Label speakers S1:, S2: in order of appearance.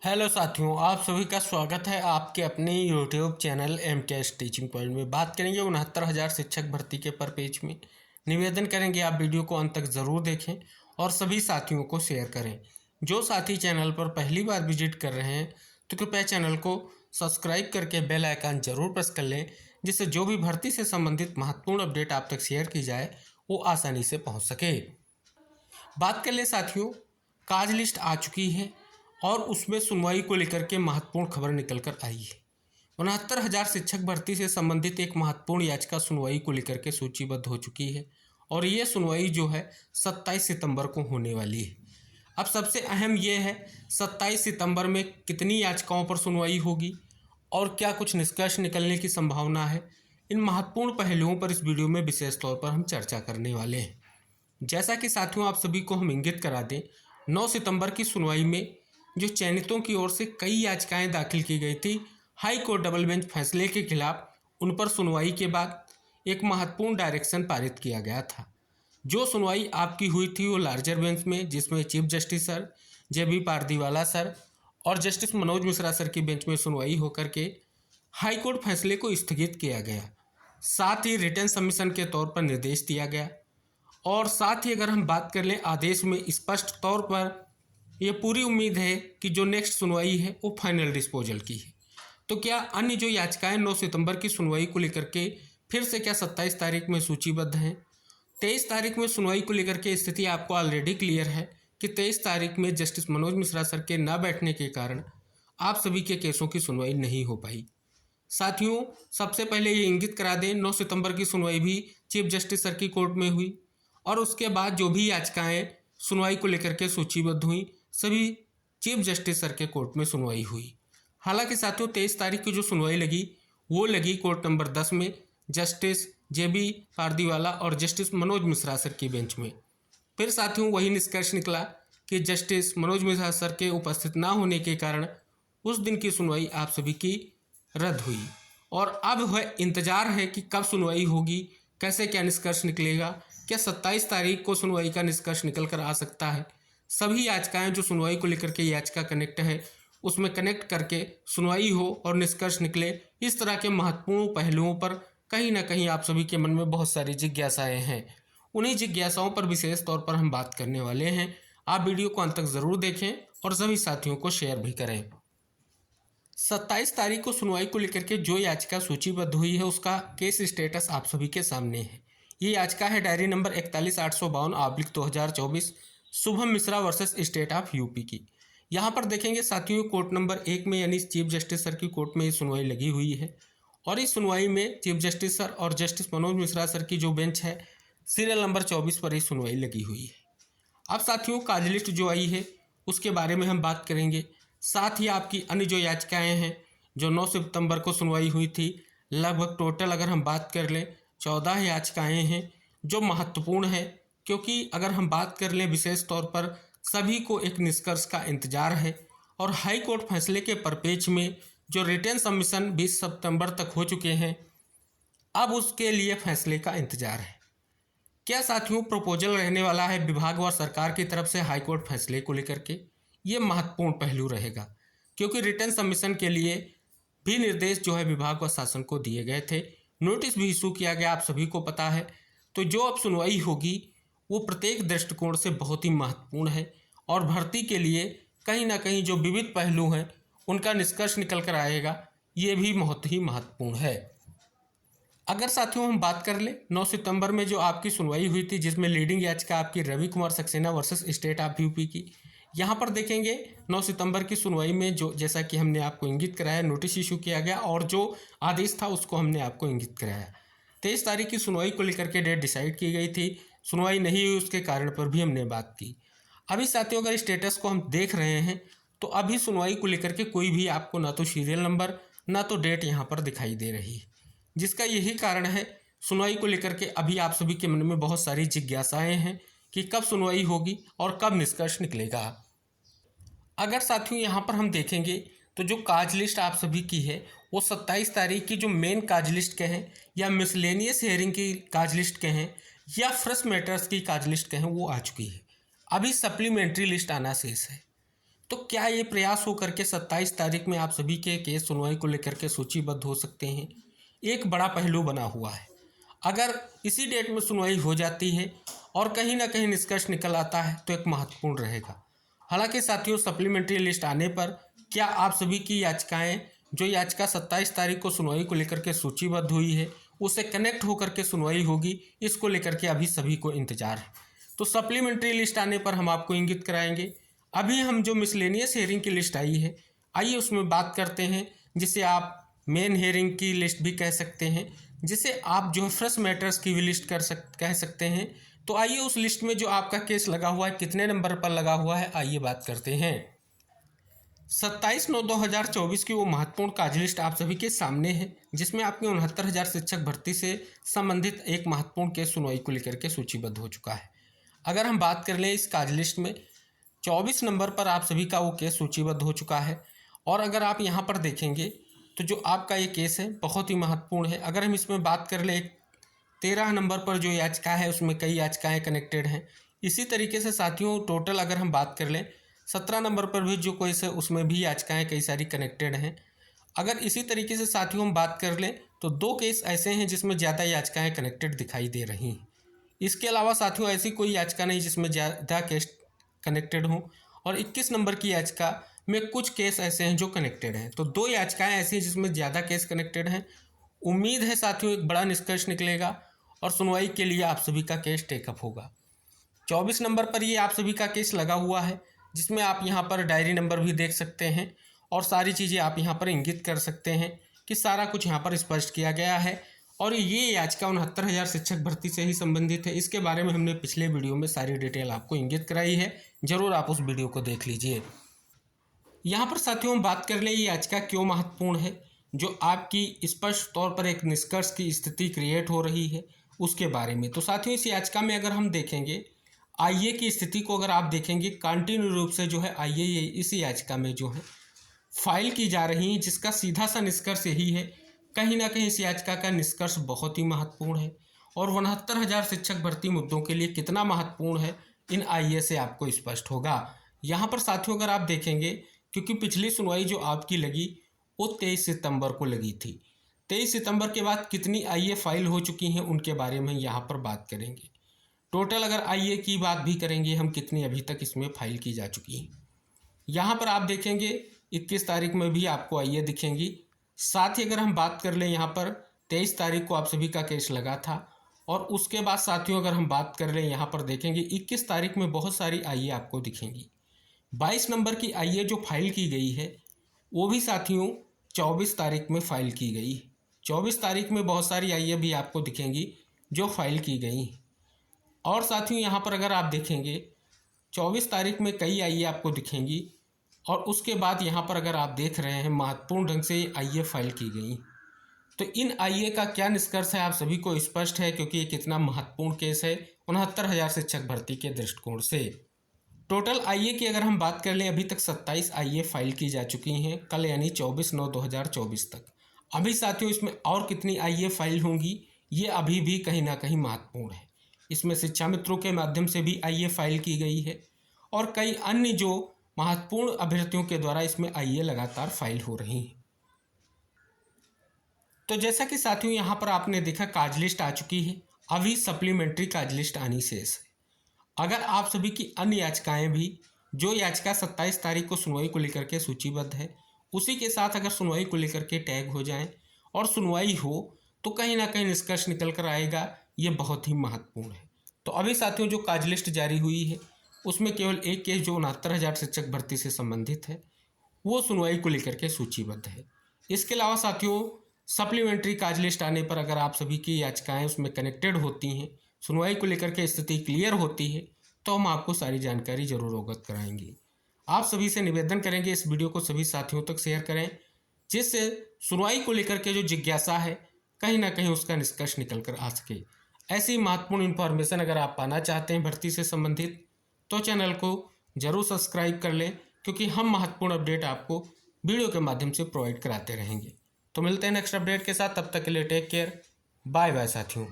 S1: Hello साथियों, आप सभी का स्वागत है आपके अपने YouTube channel MTS teaching point में। बात करेंगे 69,000 शिक्षक भर्ती के पर पेज में। निवेदन करेंगे आप वीडियो को अंत तक ज़रूर देखें और सभी साथियों को शेयर करें। जो साथी चैनल पर पहली बार विजिट कर रहे हैं तो कृपया चैनल को सब्सक्राइब करके बेल आइकन जरूर प्रेस कर लें, जिससे जो भी भर्ती से संबंधित महत्वपूर्ण अपडेट आप तक शेयर की जाए वो आसानी से पहुँच सके। बात कर ले साथियों, काज लिस्ट आ चुकी है और उसमें सुनवाई को लेकर के महत्वपूर्ण खबर निकल कर आई है। 69,000 शिक्षक भर्ती से संबंधित एक महत्वपूर्ण याचिका सुनवाई को लेकर के सूचीबद्ध हो चुकी है और ये सुनवाई जो है 27 सितंबर को होने वाली है। अब सबसे अहम ये है 27 सितंबर में कितनी याचिकाओं पर सुनवाई होगी और क्या कुछ निष्कर्ष निकलने की संभावना है। इन महत्वपूर्ण पहलुओं पर इस वीडियो में विशेष तौर पर हम चर्चा करने वाले हैं। जैसा कि साथियों आप सभी को हम इंगित करा दें, 9 सितंबर की सुनवाई में जो चयनितों की ओर से कई याचिकाएं दाखिल की गई थी हाई कोर्ट डबल बेंच फैसले के खिलाफ, उन पर सुनवाई के बाद एक महत्वपूर्ण डायरेक्शन पारित किया गया था। जो सुनवाई आपकी हुई थी वो लार्जर बेंच में, जिसमें chief justice sir JB Pardiwala sir और जस्टिस मनोज मिश्रा सर की बेंच में सुनवाई होकर के हाई कोर्ट फैसले को स्थगित किया गया। साथ ही रिटर्न सबमिशन के तौर पर निर्देश दिया गया और साथ ही अगर हम बात कर लें, आदेश में स्पष्ट तौर पर ये पूरी उम्मीद है कि जो नेक्स्ट सुनवाई है वो फाइनल डिस्पोजल की है। तो क्या अन्य जो याचिकाएं 9 सितंबर की सुनवाई को लेकर के फिर से क्या 27 तारीख में सूचीबद्ध हैं? 23 तारीख में सुनवाई को लेकर के स्थिति आपको ऑलरेडी क्लियर है कि 23 तारीख में जस्टिस मनोज मिश्रा सर के न बैठने के कारण आप सभी के केसों की सुनवाई नहीं हो पाई। साथियों, सबसे पहले ये इंगित करा दें, 9 सितंबर की सुनवाई भी चीफ जस्टिस सर की कोर्ट में हुई और उसके बाद जो भी याचिकाएं सुनवाई को लेकर के सूचीबद्ध हुई सभी चीफ जस्टिस सर के कोर्ट में सुनवाई हुई। हालांकि साथियों 23 तारीख की जो सुनवाई लगी वो लगी कोर्ट नंबर 10 में जस्टिस JB पारदीवाला और जस्टिस मनोज मिश्रा सर की बेंच में। फिर साथियों वही निष्कर्ष निकला कि जस्टिस मनोज मिश्रा सर के उपस्थित ना होने के कारण उस दिन की सुनवाई आप सभी की रद्द हुई और अब वह इंतजार है कि कब सुनवाई होगी, कैसे क्या निष्कर्ष निकलेगा। क्या 27 तारीख को सुनवाई का निष्कर्ष निकल कर आ सकता है? सभी याचिकाएं जो सुनवाई को लेकर के याचिका कनेक्ट है उसमें कनेक्ट करके सुनवाई हो और निष्कर्ष निकले। इस तरह के महत्वपूर्ण पहलुओं पर कहीं ना कहीं आप सभी के मन में बहुत सारी जिज्ञासाएं हैं। उन्हीं जिज्ञासाओं पर विशेष तौर पर हम बात करने वाले हैं। आप वीडियो को अंत तक ज़रूर देखें और सभी साथियों को शेयर भी करें। 27 तारीख को सुनवाई को लेकर के जो याचिका सूचीबद्ध हुई है उसका केस स्टेटस आप सभी के सामने है। ये याचिका है diary number 41,852/2024 Shubham Mishra versus state of UP की। यहाँ पर देखेंगे साथियों कोर्ट नंबर 1 में यानी चीफ जस्टिस सर की कोर्ट में ये सुनवाई लगी हुई है और इस सुनवाई में चीफ जस्टिस सर और जस्टिस मनोज मिश्रा सर की जो बेंच है सीरियल नंबर 24 पर ये सुनवाई लगी हुई है। अब साथियों काज लिस्ट जो आई है उसके बारे में हम बात करेंगे। साथ ही आपकी अन्य जो याचिकाएँ हैं जो 9 सितंबर को सुनवाई हुई थी, लगभग टोटल अगर हम बात कर लें 14 याचिकाएँ हैं जो महत्वपूर्ण है, क्योंकि अगर हम बात कर लें विशेष तौर पर सभी को एक निष्कर्ष का इंतजार है और हाई कोर्ट फैसले के परपेच में जो रिटर्न सबमिशन 20 सितंबर तक हो चुके हैं, अब उसके लिए फैसले का इंतजार है। क्या साथियों प्रपोजल रहने वाला है विभाग व सरकार की तरफ से हाई कोर्ट फैसले को लेकर के? ये महत्वपूर्ण पहलू रहेगा क्योंकि रिटर्न सबमिशन के लिए भी निर्देश जो है विभाग व शासन को दिए गए थे, नोटिस भी इशू किया गया, आप सभी को पता है। तो जो अब सुनवाई होगी वो प्रत्येक दृष्टिकोण से बहुत ही महत्वपूर्ण है और भर्ती के लिए कहीं ना कहीं जो विविध पहलू हैं उनका निष्कर्ष निकल कर आएगा, ये भी बहुत ही महत्वपूर्ण है। अगर साथियों हम बात कर लें 9 सितंबर में जो आपकी सुनवाई हुई थी जिसमें लीडिंग याचिका आपकी Ravi Kumar Saxena versus state of UP की, यहाँ पर देखेंगे 9 सितंबर की सुनवाई में जो जैसा कि हमने आपको इंगित कराया नोटिस इशू किया गया और जो आदेश था उसको हमने आपको इंगित कराया। 23 तारीख की सुनवाई को लेकर के डेट डिसाइड की गई थी, सुनवाई नहीं हुई उसके कारण पर भी हमने बात की। अभी साथियों अगर स्टेटस को हम देख रहे हैं तो अभी सुनवाई को लेकर के कोई भी आपको ना तो सीरियल नंबर ना तो डेट यहाँ पर दिखाई दे रही है, जिसका यही कारण है सुनवाई को लेकर के अभी आप सभी के मन में बहुत सारी जिज्ञासाएं हैं कि कब सुनवाई होगी और कब निष्कर्ष निकलेगा। अगर साथियों यहाँ पर हम देखेंगे तो जो काज लिस्ट आप सभी की है वो 27 तारीख की जो मेन काज लिस्ट कहें या मिसलेनियस हेयरिंग की काज लिस्ट कहें या फ्रेश मैटर्स की काज लिस्ट कहें वो आ चुकी है। अभी सप्लीमेंट्री लिस्ट आना शेष है। तो क्या ये प्रयास हो करके 27 तारीख में आप सभी के केस सुनवाई को लेकर के सूचीबद्ध हो सकते हैं? एक बड़ा पहलू बना हुआ है। अगर इसी डेट में सुनवाई हो जाती है और कहीं ना कहीं निष्कर्ष निकल आता है तो एक महत्वपूर्ण रहेगा। हालांकि साथियों, सप्लीमेंट्री लिस्ट आने पर क्या आप सभी की याचिकाएं, जो याचिका 27 तारीख को सुनवाई को लेकर के सूचीबद्ध हुई है, उससे कनेक्ट होकर के सुनवाई होगी, इसको लेकर के अभी सभी को इंतजार है। तो सप्लीमेंट्री लिस्ट आने पर हम आपको इंगित कराएंगे। अभी हम जो मिसलेनियस हेयरिंग की लिस्ट आई है, आइए उसमें बात करते हैं, जिसे आप मेन हेयरिंग की लिस्ट भी कह सकते हैं, जिसे आप जो फ्रेश मैटर्स की भी लिस्ट कह सकते हैं। तो आइए उस लिस्ट में जो आपका केस लगा हुआ है, कितने नंबर पर लगा हुआ है, आइए बात करते हैं। 27/9/2024 की वो महत्वपूर्ण कार्य लिस्ट आप सभी के सामने है, जिसमें आपके 69,000 शिक्षक भर्ती से संबंधित एक महत्वपूर्ण केस सुनवाई को लेकर के सूचीबद्ध हो चुका है। अगर हम बात कर लें इस कार्य लिस्ट में 24 नंबर पर आप सभी का वो केस सूचीबद्ध हो चुका है। और अगर आप यहाँ पर देखेंगे तो जो आपका ये केस है बहुत ही महत्वपूर्ण है। अगर हम इसमें बात कर लें 13 नंबर पर जो याचिका है उसमें कई याचिकाएं कनेक्टेड हैं। इसी तरीके से साथियों टोटल अगर हम बात कर लें 17 नंबर पर भी जो केस है उसमें भी याचिकाएं कई सारी कनेक्टेड हैं। अगर इसी तरीके से साथियों हम बात कर लें तो 2 केस ऐसे हैं जिसमें ज़्यादा याचिकाएं कनेक्टेड दिखाई दे रही हैं। इसके अलावा साथियों ऐसी कोई याचिका नहीं जिसमें ज़्यादा केस कनेक्टेड हों। और 21 नंबर की याचिका में कुछ केस ऐसे हैं जो कनेक्टेड हैं। तो 2 याचिकाएं ऐसी हैं जिसमें ज़्यादा केस कनेक्टेड हैं। उम्मीद है साथियों एक बड़ा निष्कर्ष निकलेगा और सुनवाई के लिए आप सभी का केस टेकअप होगा। 24 नंबर पर ये आप सभी का केस लगा हुआ है, जिसमें आप यहाँ पर डायरी नंबर भी देख सकते हैं और सारी चीज़ें आप यहाँ पर इंगित कर सकते हैं कि सारा कुछ यहाँ पर स्पष्ट किया गया है। और ये याचिका 69,000 शिक्षक भर्ती से ही संबंधित है। इसके बारे में हमने पिछले वीडियो में सारी डिटेल आपको इंगित कराई है, ज़रूर आप उस वीडियो को देख लीजिए। यहाँ पर साथियों हम बात कर लें ये याचिका क्यों महत्वपूर्ण है, जो आपकी स्पष्ट तौर पर एक निष्कर्ष की स्थिति क्रिएट हो रही है उसके बारे में। तो साथियों इस याचिका में अगर हम देखेंगे आईए की स्थिति को, अगर आप देखेंगे कंटिन्यू रूप से जो है आईए इस याचिका में जो है फाइल की जा रही है, जिसका सीधा सा निष्कर्ष यही है। कहीं ना कहीं इस याचिका का निष्कर्ष बहुत ही महत्वपूर्ण है और 69,000 शिक्षक भर्ती मुद्दों के लिए कितना महत्वपूर्ण है इन आईए से आपको स्पष्ट होगा। यहाँ पर साथियों अगर आप देखेंगे, क्योंकि पिछली सुनवाई जो आपकी लगी वो 23 सितंबर को लगी थी। 23 सितंबर के बाद कितनी आईए फाइल हो चुकी हैं उनके बारे में यहाँ पर बात करेंगे। टोटल अगर आईए की बात भी करेंगे हम, कितनी अभी तक इसमें फाइल की जा चुकी हैं। यहाँ पर आप देखेंगे 21 तारीख में भी आपको आईए दिखेंगी। साथ ही अगर हम बात कर लें यहाँ पर 23 तारीख को आप सभी का केस लगा था। और उसके बाद साथियों अगर हम बात कर लें यहाँ पर देखेंगे 21 तारीख में बहुत सारी आईए आपको दिखेंगी। 22 नंबर की आईए जो फाइल की गई है वो भी साथियों 24 तारीख में फाइल की गई। 24 तारीख में बहुत सारी आईए भी आपको दिखेंगी जो फाइल की गई। और साथियों यहाँ पर अगर आप देखेंगे 24 तारीख में कई आईए आपको दिखेंगी। और उसके बाद यहाँ पर अगर आप देख रहे हैं महत्वपूर्ण ढंग से आईए फाइल की गई। तो इन आईए का क्या निष्कर्ष है आप सभी को स्पष्ट है, क्योंकि ये कितना महत्वपूर्ण केस है 69,000 शिक्षक भर्ती के दृष्टिकोण से। टोटल आईए की अगर हम बात कर लें अभी तक 27 आईए फाइल की जा चुकी हैं, कल यानी 24/9/2024 तक। अभी साथियों इसमें और कितनी आईए फाइल होंगी ये अभी भी कहीं ना कहीं महत्वपूर्ण है। इसमें शिक्षा मित्रों के माध्यम से भी आईए फाइल की गई है और कई अन्य जो महत्वपूर्ण अभ्यर्थियों के द्वारा इसमें आईए लगातार फाइल हो रही हैं। तो जैसा कि साथियों यहाँ पर आपने देखा कार्य लिस्ट आ चुकी है, अभी सप्लीमेंट्री कार्य लिस्ट आनी शेष है। अगर आप सभी की अन्य याचिकाएं भी, जो याचिका 27 तारीख को सुनवाई को लेकर के सूचीबद्ध है, उसी के साथ अगर सुनवाई को लेकर के टैग हो जाएं और सुनवाई हो तो कहीं ना कहीं निष्कर्ष निकल कर आएगा, ये बहुत ही महत्वपूर्ण है। तो अभी साथियों जो कार्य लिस्ट जारी हुई है उसमें केवल एक केस जो 69,000 शिक्षक भर्ती से संबंधित है वो सुनवाई को लेकर के सूचीबद्ध है। इसके अलावा साथियों सप्लीमेंट्री कार्य लिस्ट आने पर अगर आप सभी की याचिकाएं उसमें कनेक्टेड होती हैं, सुनवाई को लेकर के स्थिति क्लियर होती है, तो हम आपको सारी जानकारी जरूर अवगत कराएंगे। आप सभी से निवेदन करेंगे इस वीडियो को सभी साथियों तक शेयर करें, जिससे सुनवाई को लेकर के जो जिज्ञासा है कहीं ना कहीं उसका निष्कर्ष निकल कर आ सके। ऐसी महत्वपूर्ण इन्फॉर्मेशन अगर आप पाना चाहते हैं भर्ती से संबंधित तो चैनल को जरूर सब्सक्राइब कर लें, क्योंकि हम महत्वपूर्ण अपडेट आपको वीडियो के माध्यम से प्रोवाइड कराते रहेंगे। तो मिलते हैं नेक्स्ट अपडेट के साथ, तब तक के लिए टेक केयर, बाय बाय साथियों।